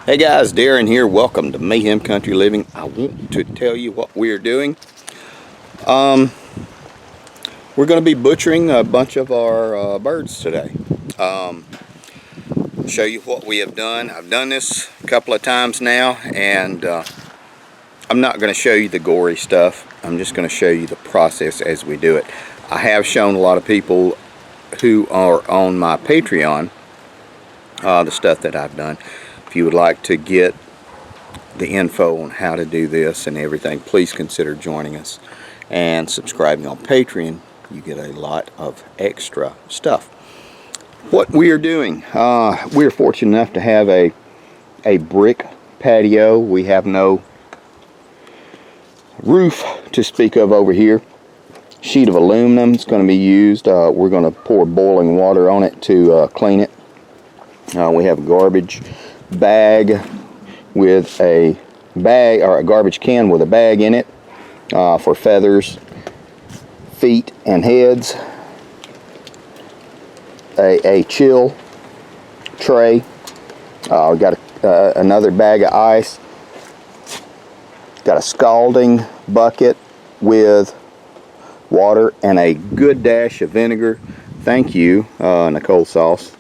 Hey guys, Darren here. Welcome to Mayhem Country Living. I want to tell you what we're doing. We're going to be butchering a bunch of our birds today. Show you what we have done. I've done this a couple of times now, and I'm not going to show you the gory stuff. I'm just going to show you the process as we do it. I have shown a lot of people who are on my Patreon the stuff that I've done. If you would like to get the info on how to do this and everything, please consider joining us and subscribing on Patreon. You get a lot of extra stuff. What we are doing, we are fortunate enough to have a brick patio. We have no roof to speak of over here. Sheet of aluminum is going to be used. We're going to pour boiling water on it to clean it. We have a garbage bag with a bag, or a garbage can with a bag in it for feathers, feet, and heads. A chill tray. We got another bag of ice. Got a scalding bucket with water and a good dash of vinegar. Thank you, Nicole Sauce,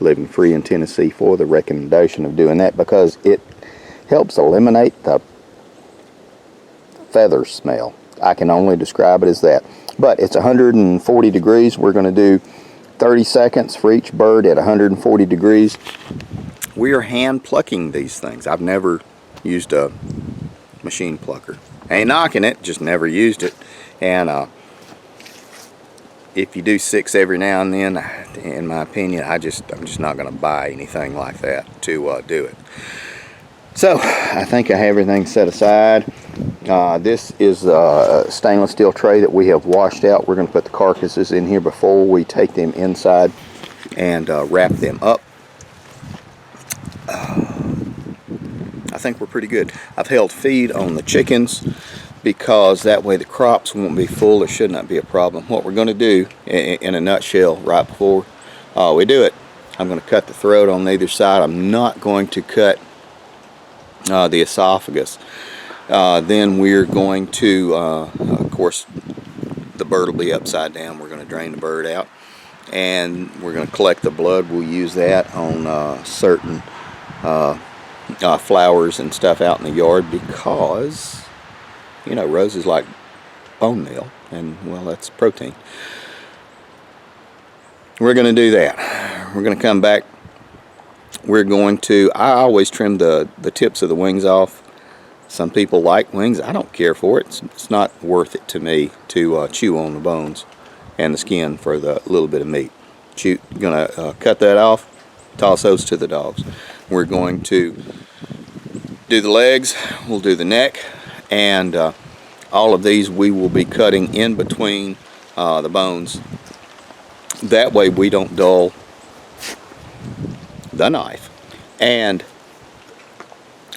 Living Free in Tennessee, for the recommendation of doing that, because it helps eliminate the feather smell. I can only describe it as that. But it's 140 degrees. We're going to do 30 seconds for each bird at 140 degrees. We are hand plucking these things. I've never used a machine plucker. Ain't knocking it, just never used it. And if you do 6 every now and then, in my opinion, I'm just not going to buy anything like that to do it. So I think I have everything set aside. This is a stainless steel tray that we have washed out. We're going to put the carcasses in here before we take them inside and wrap them up. I think we're pretty good. I've held feed on the chickens because that way the crops won't be full. It should not be a problem. What we're going to do, in a nutshell, right before we do it, I'm going to cut the throat on either side. I'm not going to cut the esophagus. Then we're going to, of course, the bird will be upside down. We're going to drain the bird out, and we're going to collect the blood. We'll use that on certain flowers and stuff out in the yard, because, you know, roses like bone meal, and, well, that's protein. We're going to do that. We're going to come back. We're going to, I always trim the tips of the wings off. Some people like wings. I don't care for it. It's not worth it to me to chew on the bones and the skin for the little bit of meat. Gonna cut that off, toss those to the dogs. We're going to do the legs, we'll do the neck, and all of these we will be cutting in between the bones. That way we don't dull the knife, and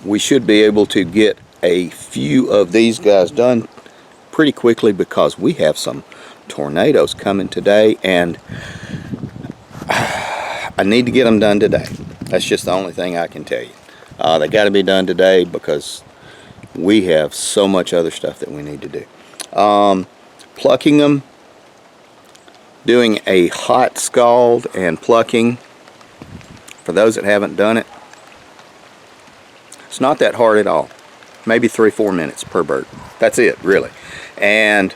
we should be able to get a few of these guys done pretty quickly, because we have some tornadoes coming today, and I need to get them done today. That's just the only thing I can tell you. They got to be done today because we have so much other stuff that we need to do. Plucking them, doing a hot scald and plucking, for those that haven't done it, it's not that hard at all. Maybe 3-4 minutes per bird. That's it, really. And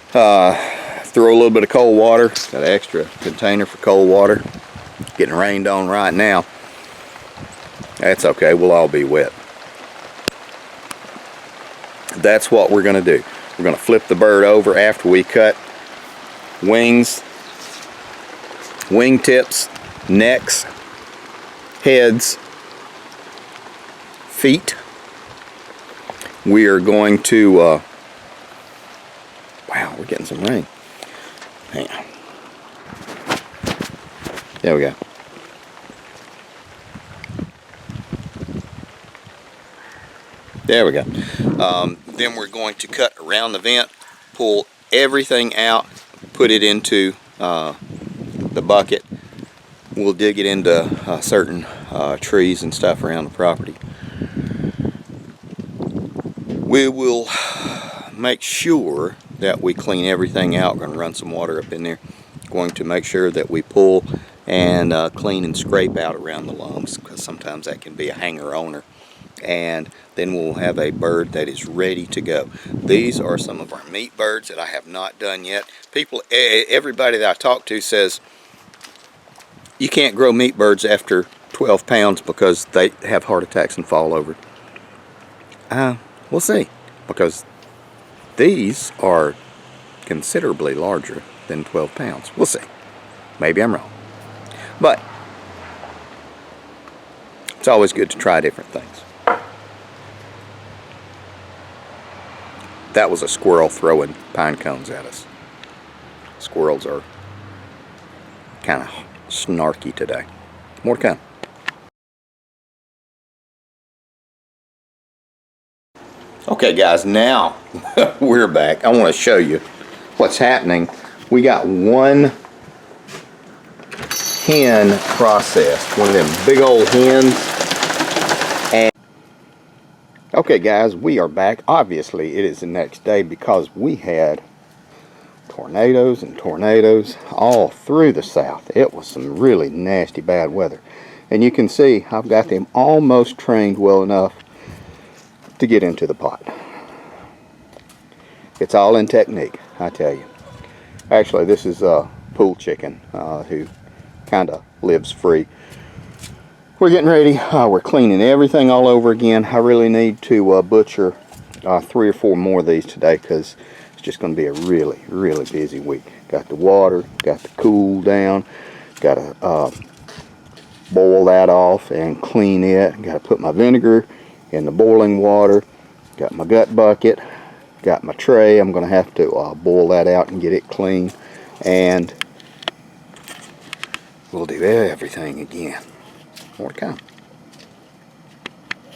throw a little bit of cold water. Got an extra container for cold water. Getting rained on right now. That's okay, we'll all be wet. That's what we're going to do. We're going to flip the bird over after we cut wings, wing tips, necks, heads, feet. We are going to, wow, we're getting some rain. Hang on. There we go. There we go. Then we're going to cut around the vent, pull everything out, put it into the bucket. We'll dig it into certain trees and stuff around the property. We will make sure that we clean everything out. We're going to run some water up in there. Going to make sure that we pull and clean and scrape out around the lungs, because sometimes that can be a hanger-oner. And then we'll have a bird that is ready to go. These are some of our meat birds that I have not done yet. People, everybody that I talk to says you can't grow meat birds after 12 pounds because they have heart attacks and fall over. We'll see, because these are considerably larger than 12 pounds. We'll see. Maybe I'm wrong. But it's always good to try different things. That was a squirrel throwing pine cones at us. Squirrels are kind of snarky today. More to come. Okay guys, now we're back. I want to show you what's happening. We got one hen processed, one of them big old hens. And okay guys, we are back. Obviously it is the next day because we had tornadoes and tornadoes all through the south. It was some really nasty bad weather. And you can see I've got them almost trained well enough to get into the pot. It's all in technique, I tell you. Actually, this is a pool chicken who kind of lives free. We're getting ready. We're cleaning everything all over again. I really need to butcher 3 or 4 more of these today because it's just going to be a really, really busy week. Got the water, got the cool down, got to boil that off and clean it. Got to put my vinegar in the boiling water. Got my gut bucket, got my tray. I'm going to have to boil that out and get it clean, and we'll do everything again. More to come.